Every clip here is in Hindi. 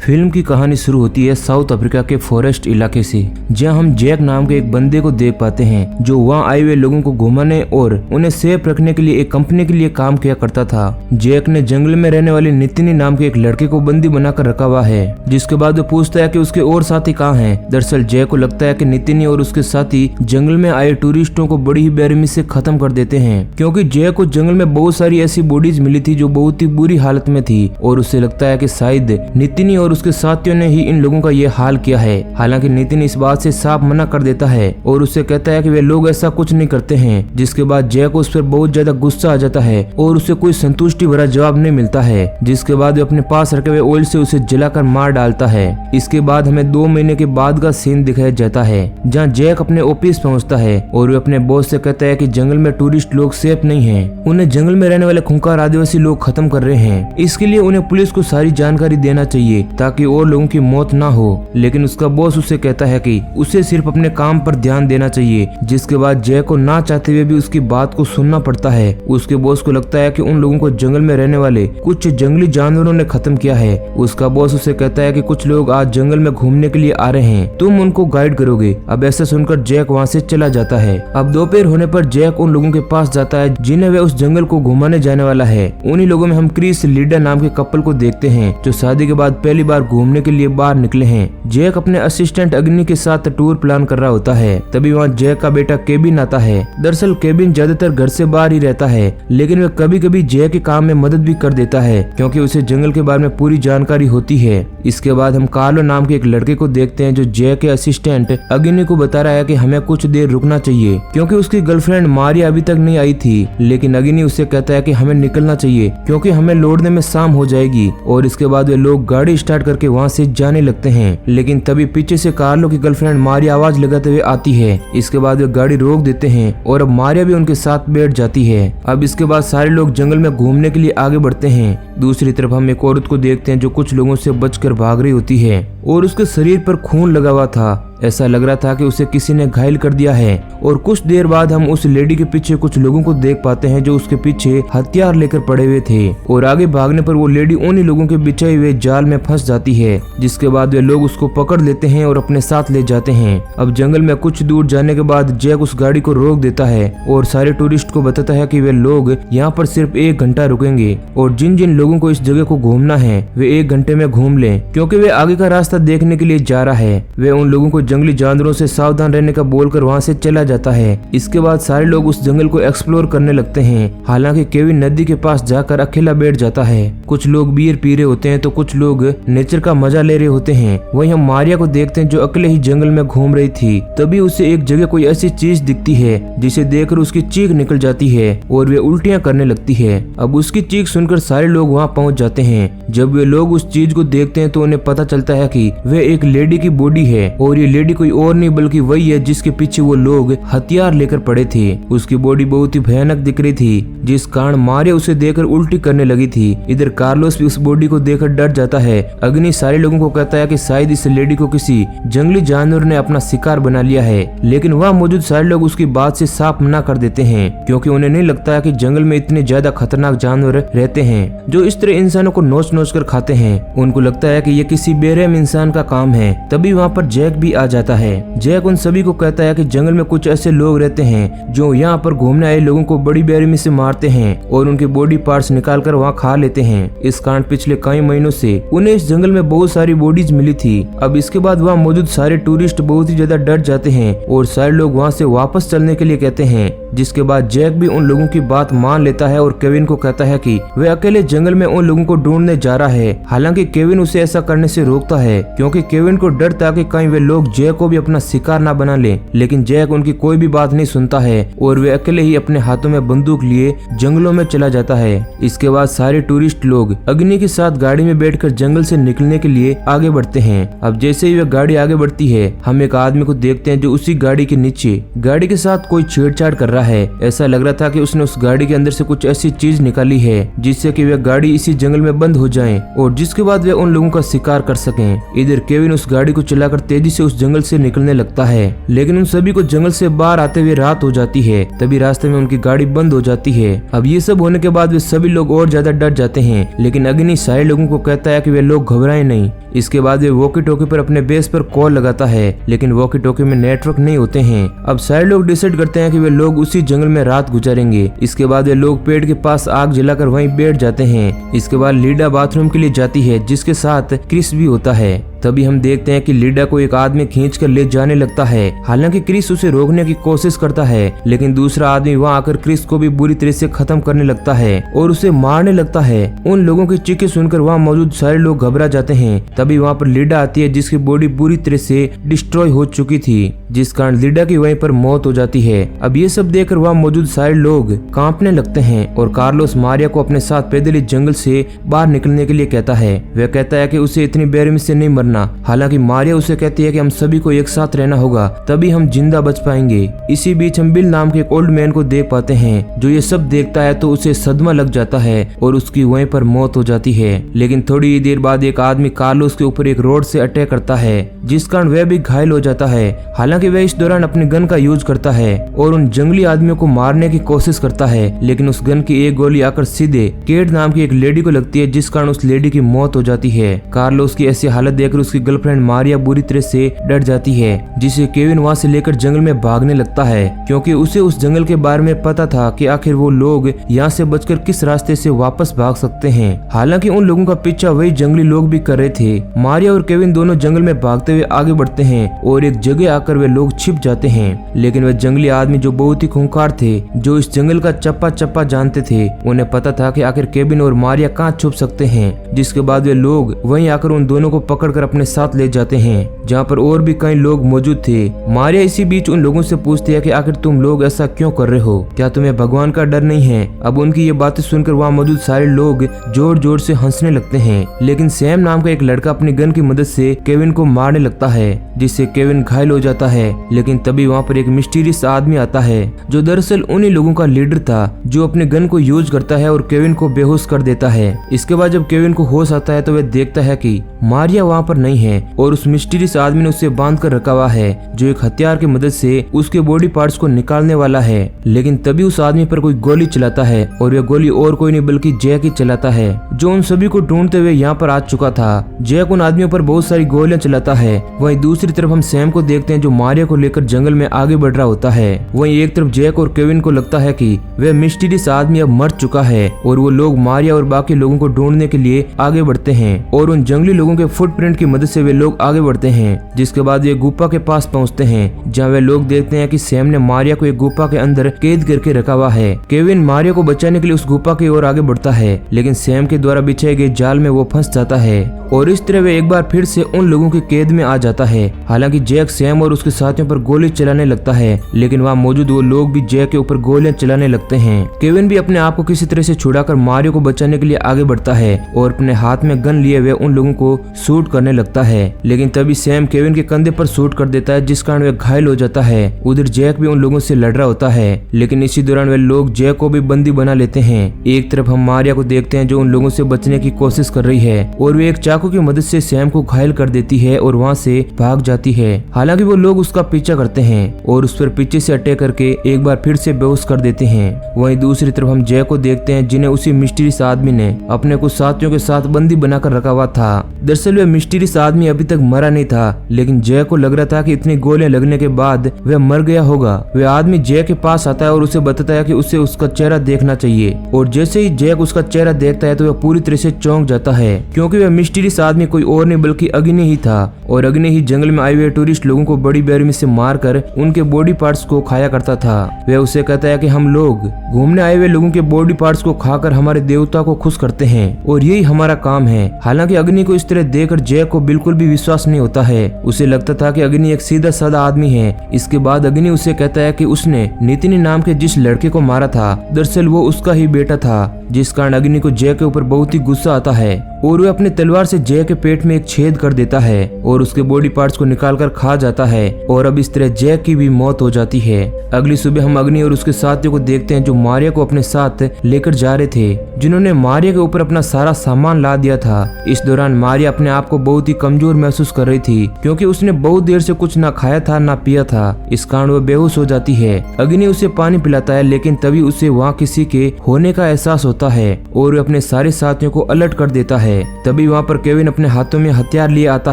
फिल्म की कहानी शुरू होती है साउथ अफ्रीका के फॉरेस्ट इलाके से, जहां हम जैक नाम के एक बंदे को देख पाते हैं जो वहां आए हुए लोगों को घुमाने और उन्हें सेफ रखने के लिए एक कंपनी के लिए काम किया करता था। जैक ने जंगल में रहने वाले नितिनी नाम के एक लड़के को बंदी बनाकर रखा हुआ है, जिसके बाद वो पूछता है कि उसके और साथी कहाँ हैं। दरअसल जैक को लगता है कि नितिनी और उसके साथी जंगल में आए टूरिस्टों को बड़ी ही बेरहमी से खत्म कर देते हैं, क्योंकि जैक को जंगल में बहुत सारी ऐसी बॉडीज मिली थी जो बहुत ही बुरी हालत में थी और उसे लगता है कि शायद नितिनी और उसके साथियों ने ही इन लोगों का ये हाल किया है। हालांकि नितिन इस बात से साफ मना कर देता है और उससे कहता है कि वे लोग ऐसा कुछ नहीं करते हैं, जिसके बाद जैक उस पर बहुत ज्यादा गुस्सा आ जाता है और उसे कोई संतुष्टि भरा जवाब नहीं मिलता है, जिसके बाद वे अपने पास रखे हुए ऑयल से उसे जलाकर मार डालता है। इसके बाद हमें 2 महीने के बाद का सीन दिखाया जाता है, जहाँ जैक अपने ऑफिस पहुँचता है और वे अपने बॉस से कहता है कि जंगल में टूरिस्ट लोग सेफ नहीं है, उन्हें जंगल में रहने वाले खूंखार आदिवासी लोग खत्म कर रहे हैं, इसके लिए उन्हें पुलिस को सारी जानकारी देना चाहिए ताकि और लोगों की मौत ना हो। लेकिन उसका बॉस उसे कहता है कि उसे सिर्फ अपने काम पर ध्यान देना चाहिए, जिसके बाद जैक को ना चाहते हुए भी उसकी बात को सुनना पड़ता है। उसके बॉस को लगता है कि उन लोगों को जंगल में रहने वाले कुछ जंगली जानवरों ने खत्म किया है। उसका बॉस उसे कहता है कि कुछ लोग आज जंगल में घूमने के लिए आ रहे हैं, तुम उनको गाइड करोगे। अब ऐसा सुनकर जैक वहाँ से चला जाता है। अब दोपहर होने पर जैक उन लोगों के पास जाता है जिन्हें वह उस जंगल को घुमाने जाने वाला है। उन्हीं लोगों में हम क्रिस लीडा नाम के कपल को देखते हैं जो शादी के बाद पहली बार घूमने के लिए बाहर निकले हैं। जैक अपने असिस्टेंट अग्नि के साथ टूर प्लान कर रहा होता है, तभी वहाँ जैक का बेटा केविन आता है। दरअसल केविन ज्यादातर घर से बाहर ही रहता है, लेकिन वह कभी कभी जैक के काम में मदद भी कर देता है, क्योंकि उसे जंगल के बारे में पूरी जानकारी होती है। इसके बाद हम कार्लो नाम के एक लड़के को देखते हैं जो जैक के असिस्टेंट अग्नि को बता रहा है कि हमें कुछ देर रुकना चाहिए, क्योंकि उसकी गर्लफ्रेंड मारिया अभी तक नहीं आई थी। लेकिन अग्नि उससे कहता है कि हमें निकलना चाहिए क्योंकि हमें लौटने में शाम हो जाएगी। और इसके बाद वे लोग गाड़ी स्टार्ट करके वहाँ से जाने लगते हैं, लेकिन तभी पीछे से कार्लो की गर्लफ्रेंड मारिया आवाज लगाते हुए आती है। इसके बाद वे गाड़ी रोक देते हैं और अब मारिया भी उनके साथ बैठ जाती है। अब इसके बाद सारे लोग जंगल में घूमने के लिए आगे बढ़ते हैं। दूसरी तरफ हम एक औरत को देखते हैं जो कुछ लोगों से बचकर भाग रही होती है और उसके शरीर पर खून लगा हुआ था। ऐसा लग रहा था कि उसे किसी ने घायल कर दिया है। और कुछ देर बाद हम उस लेडी के पीछे कुछ लोगों को देख पाते हैं जो उसके पीछे हथियार लेकर पड़े हुए थे और आगे भागने पर वो लेडी उन्हीं लोगों के बिछाए हुए जाल में फंस जाती है, जिसके बाद वे लोग उसको पकड़ लेते हैं और अपने साथ ले जाते हैं। अब जंगल में कुछ दूर जाने के बाद जैक उस गाड़ी को रोक देता है और सारे टूरिस्ट को बताता है कि वे लोग यहाँ पर सिर्फ 1 घंटा रुकेंगे और जिन जिन लोगों को इस जगह को घूमना है वे 1 घंटे में घूम लें, क्योंकि वे आगे का रास्ता देखने के लिए जा रहा है। वे उन लोगों को जंगली जानवरों से सावधान रहने का बोलकर वहाँ से चला जाता है। इसके बाद सारे लोग उस जंगल को एक्सप्लोर करने लगते हैं। हालांकि केविन नदी के पास जाकर अकेला बैठ जाता है। कुछ लोग बियर पी रहे होते हैं तो कुछ लोग नेचर का मजा ले रहे होते हैं। वहीं हम मारिया को देखते हैं जो अकेले ही जंगल में घूम रही थी। तभी उसे एक जगह कोई ऐसी चीज दिखती है जिसे देखकर उसकी चीख निकल जाती है और वे उल्टियां करने लगती है। अब उसकी चीख सुनकर सारे लोग वहाँ पहुँच जाते हैं। जब वे लोग उस चीज को देखते हैं तो उन्हें पता चलता है कि वे एक लेडी की बॉडी है और ये लेडी कोई और नहीं बल्कि वही है जिसके पीछे वो लोग हथियार लेकर पड़े थे। उसकी बॉडी बहुत ही भयानक दिख रही थी, जिस कारण मारिया उसे देखकर उल्टी करने लगी थी। इधर कार्लोस भी उस बॉडी को देखकर डर जाता है। अग्नि सारे लोगों को कहता है कि शायद इस लेडी को किसी जंगली जानवर ने अपना शिकार बना लिया है, लेकिन वहाँ मौजूद सारे लोग उसकी बात से साफ मना कर देते हैं, क्योंकि उन्हें नहीं लगता है कि जंगल में इतने ज्यादा खतरनाक जानवर रहते हैं जो इस तरह इंसानों को नोच नोच कर खाते हैं। उनको लगता है कि ये किसी बेरहम इंसान का काम है। तभी वहाँ पर जैक भी आ जाता है। जैक उन सभी को कहता है कि जंगल में कुछ ऐसे लोग रहते हैं जो यहाँ पर घूमने आए लोगों को बड़ी बेरहमी से मारते हैं और उनके बॉडी पार्ट्स निकालकर वहाँ खा लेते हैं। इस कारण पिछले कई महीनों से उन्हें इस जंगल में बहुत सारी बॉडीज मिली थी। अब इसके बाद वहाँ मौजूद सारे टूरिस्ट बहुत ही ज्यादा डर जाते हैं और सारे लोग वहाँ से वापस चलने के लिए कहते हैं, जिसके बाद जैक भी उन लोगों की बात मान लेता है और केविन को कहता है कि वे अकेले जंगल में उन लोगों को ढूंढने जा रहा है। हालांकि केविन उसे ऐसा करने से रोकता है, क्योंकि केविन को डर था कि कहीं वे लोग जैक को भी अपना शिकार ना बना ले। लेकिन जैक उनकी कोई भी बात नहीं सुनता है और वे अकेले ही अपने हाथों में बंदूक लिए जंगलों में चला जाता है। इसके बाद सारे टूरिस्ट लोग अग्नि के साथ गाड़ी में बैठकर जंगल से निकलने के लिए आगे बढ़ते हैं। अब जैसे ही वे गाड़ी आगे बढ़ती है हम एक आदमी को देखते हैं जो उसी गाड़ी के नीचे गाड़ी के साथ कोई छेड़छाड़ कर रहा है। ऐसा लग रहा था कि उसने उस गाड़ी के अंदर से कुछ ऐसी चीज निकाली है जिससे कि वह गाड़ी इसी जंगल में बंद हो जाए और जिसके बाद वे उन लोगों का शिकार कर सकें। इधर केविन उस गाड़ी को चलाकर तेजी से उस जंगल से निकलने लगता है, लेकिन उन सभी को जंगल से बाहर आते हुए रात हो जाती है। तभी रास्ते में उनकी गाड़ी बंद हो जाती है। अब ये सब होने के बाद वे सभी लोग और ज्यादा डर जाते हैं, लेकिन अग्नि सारे लोगों को कहता है कि वे लोग घबराएं नहीं। इसके बाद वे वॉकी टॉकी पर अपने बेस पर कॉल लगाता है, लेकिन वॉकी टॉकी में नेटवर्क नहीं होते हैं। अब सारे लोग डिसाइड करते हैं कि वे लोग उसी जंगल में रात गुजारेंगे। इसके बाद वे लोग पेड़ के पास आग जलाकर वहीं बैठ जाते हैं। इसके बाद लीडा बाथरूम के लिए जाती है, जिसके साथ क्रिस भी होता है। तभी हम देखते हैं कि लीडा को एक आदमी खींचकर ले जाने लगता है। हालांकि क्रिस उसे रोकने की कोशिश करता है, लेकिन दूसरा आदमी वहां आकर क्रिस को भी बुरी तरह से खत्म करने लगता है और उसे मारने लगता है। उन लोगों की चीखें सुनकर वहां मौजूद सारे लोग घबरा जाते हैं। तभी वहां पर लीडा आती है, जिसकी बॉडी बुरी तरह से डिस्ट्रॉय हो चुकी थी, जिस कारण लीडा की वहीं पर मौत हो जाती है। अब ये सब देखकर वहां मौजूद सारे लोग कांपने लगते हैं और कार्लोस मारिया को अपने साथ पैदल ही जंगल से बाहर निकलने के लिए कहता है। वह कहता है कि उसे इतनी बेरहमी से नहीं मरना। हालांकि मारिया उसे कहती है कि हम सभी को एक साथ रहना होगा, तभी हम जिंदा बच पाएंगे। इसी बीच हम बिल नाम के एक ओल्ड मैन को देख पाते हैं, जो ये सब देखता है तो उसे सदमा लग जाता है और उसकी वहीं पर मौत हो जाती है। लेकिन थोड़ी देर बाद एक आदमी कार्लोस के ऊपर एक रोड से अटैक करता है, जिस कारण वह भी घायल हो जाता है। हालांकि वह इस दौरान अपनी गन का यूज करता है और उन जंगली आदमियों को मारने की कोशिश करता है, लेकिन उस गन की एक गोली आकर सीधे केट नाम की एक लेडी को लगती है, जिस कारण उस लेडी की मौत हो जाती है। कार्लोस की ऐसी हालत देखकर उसकी गर्लफ्रेंड मारिया बुरी तरह से डर जाती है, जिसे केविन वहां से लेकर जंगल में भागने लगता है, क्योंकि उसे उस जंगल के बारे में पता था कि आखिर वो लोग यहाँ से बचकर किस रास्ते से वापस भाग सकते हैं। हालांकि उन लोगों का पीछा वही जंगली लोग भी कर रहे थे। मारिया और केविन दोनों जंगल में भागते हुए आगे बढ़ते हैं और एक जगह आकर वे लोग छिप जाते हैं। लेकिन वे जंगली आदमी जो बहुत ही खूंखार थे, जो इस जंगल का चप्पा चप्पा जानते थे, उन्हें पता था कि आखिर केविन और मारिया कहाँ छुप सकते हैं। जिसके बाद वे लोग वहीं आकर उन दोनों को पकड़कर अपने साथ ले जाते हैं, जहाँ पर और भी कई लोग मौजूद थे। मारिया इसी बीच उन लोगों से पूछती है कि आखिर तुम लोग ऐसा क्यों कर रहे हो, क्या तुम्हें भगवान का डर नहीं है। अब उनकी ये बातें सुनकर वहाँ मौजूद सारे लोग जोर जोर से हंसने लगते हैं, लेकिन सैम नाम का एक लड़का अपनी गन की मदद से केविन को मारने लगता है, जिससे केविन घायल हो जाता है। लेकिन तभी वहाँ पर एक मिस्टीरियस आदमी आता है, जो दरअसल उन्हीं लोगों का लीडर था, जो अपने गन को यूज करता है और केविन को बेहोश कर देता है। इसके बाद जब केविन को होश आता है तो वह देखता है कि मारिया वहाँ पर नहीं है और उस मिस्टीरियस आदमी ने उसे बांध कर रखा हुआ है, जो एक हथियार की मदद से उसके बॉडी पार्ट्स को निकालने वाला है। लेकिन तभी उस आदमी पर कोई गोली चलाता है और वह गोली और कोई नहीं बल्कि जैक ही चलाता है, जो उन सभी को ढूंढते हुए यहाँ पर आ चुका था। जैक उन आदमियों पर बहुत सारी गोलियां चलाता है। वहीं दूसरी तरफ हम सैम को देखते हैं, जो मारिया को लेकर जंगल में आगे बढ़ रहा होता है। वहीं एक तरफ जैक और केविन को लगता है कि वह मिस्टीरियस आदमी अब मर चुका है और वो लोग मारिया और बाकी लोगों को ढूंढने के लिए आगे बढ़ते हैं और उन जंगली लोगों के फुटप्रिंट की मदद से वे लोग आगे बढ़ते हैं। जिसके बाद वे गुफा के पास पहुंचते हैं, जहां वे लोग देखते हैं कि सैम ने मारिया को एक गुफा के अंदर कैद करके रखा हुआ है। केविन मारिया को बचाने के लिए उस गुफा की ओर आगे बढ़ता है, लेकिन सैम के द्वारा बिछाए गए जाल में वो फंस जाता है और इस तरह वे एक बार फिर से उन लोगों की कैद में आ जाता है। हालांकि जैक सैम और उसके साथियों पर गोली चलाने लगता है, लेकिन वहाँ मौजूद वो लोग भी जैक के ऊपर गोलियां चलाने लगते हैं। केविन भी अपने आप को किसी तरह से छुड़ाकर मारिया को बचाने के लिए आगे बढ़ता है और अपने हाथ में गन लिए हुए उन लोगों को शूट करने लगता है। लेकिन तभी सैम केविन के कंधे पर शूट कर देता है, जिस कारण वह घायल हो जाता है। उधर जैक भी उन लोगों से लड़ रहा होता है, लेकिन इसी दौरान वे लोग जैक को भी बंदी बना लेते हैं। एक तरफ हम मारिया को देखते हैं, जो उन लोगों से बचने की कोशिश कर रही है और वे एक चाकू की मदद से सैम को घायल कर देती है और वहाँ से भाग जाती है। हालांकि वो लोग उसका पीछा करते हैं और उस पर पीछे से अटैक करके एक बार फिर से बेहोश कर देते हैं। वहीं दूसरी तरफ हम जैक को देखते हैं, जिन्हें उसी मिस्टीरियस आदमी ने अपने कुछ साथियों के साथ बंदी बनाकर रखा हुआ था। दरअसल वह मिस्टीरियस आदमी अभी तक मरा नहीं था, लेकिन जैक को लग रहा था कि इतनी गोलियां लगने के बाद वह मर गया होगा। वह आदमी जैक के पास आता है और उसे बताता है कि उसे उसका चेहरा देखना चाहिए, और जैसे ही जैक उसका चेहरा देखता है तो वह पूरी तरह से चौंक जाता है, क्योंकि वह मिस्टीरियस आदमी कोई और नहीं बल्कि अग्नि ही था। और अग्नि ही जंगल में आए हुए टूरिस्ट लोगों को बड़ी बेरहमी से मारकर उनके बॉडी पार्ट्स को खाया करता था। वह उसे कहता है कि हम लोग घूमने आए हुए लोगों के बॉडी पार्ट्स को खाकर हमारे देवता को खुश करते हैं और यही हमारा काम है। हालांकि अग्नि को इस तरह देखकर जैक को बिल्कुल भी विश्वास नहीं होता है। उसे लगता था कि अग्नि एक सीधा साधा आदमी है। इसके बाद अग्नि उसे कहता है कि उसने नितिन नाम के जिस लड़के को मारा था, दरअसल वो उसका ही बेटा था, जिस कारण अग्नि को जैक के ऊपर बहुत ही गुस्सा आता है और वह अपने तलवार से जैक के पेट में एक छेद कर देता है और उसके बॉडी पार्ट्स को निकालकर खा जाता है और अब इस तरह जैक की भी मौत हो जाती है। अगली सुबह हम अग्नि और उसके साथियों को देखते हैं जो मारिया को अपने साथ लेकर जा रहे थे, जिन्होंने मारिया के ऊपर अपना सारा सामान ला दिया था। इस दौरान मारिया अपने आप को बहुत ही कमजोर महसूस कर रही थी क्योंकि उसने बहुत देर से कुछ ना खाया था ना पिया था। इस कारण वह बेहोश हो जाती है। अग्नि उसे पानी पिलाता है लेकिन तभी उसे वहाँ किसी के होने का एहसास होता है और वह अपने सारे साथियों को अलर्ट कर देता है। तभी वहाँ पर केविन अपने हाथों में हथियार लिए आता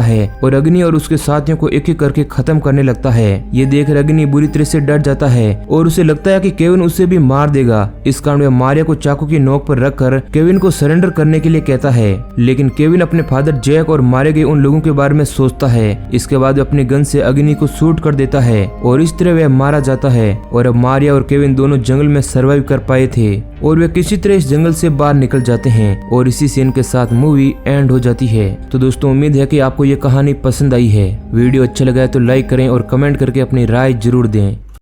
है और अग्नि और उसके साथियों को एक एक करके खत्म करने लगता है। ये देखकर अग्नि बुरी तरह से डर जाता है और उसे लगता है कि केविन उसे भी मार देगा। इस कारण वह मारिया को चाकू की नोक पर रखकर केविन को सरेंडर करने के लिए कहता है, लेकिन केविन अपने फादर जैक और मारे गए उन लोगों के बारे में सोचता है। इसके बाद वह अपनी गन से अग्नि को शूट कर देता है और इस तरह वह मारा जाता है। और अब मारिया और केविन दोनों जंगल में सर्वाइव कर पाए थे और वे किसी तरह इस जंगल से बाहर निकल जाते हैं और इसी सीन के साथ मूवी एंड हो जाती है। तो दोस्तों उम्मीद है कि आपको ये कहानी पसंद आई है। वीडियो अच्छा लगा है तो लाइक करें और कमेंट करके अपनी राय जरूर दें।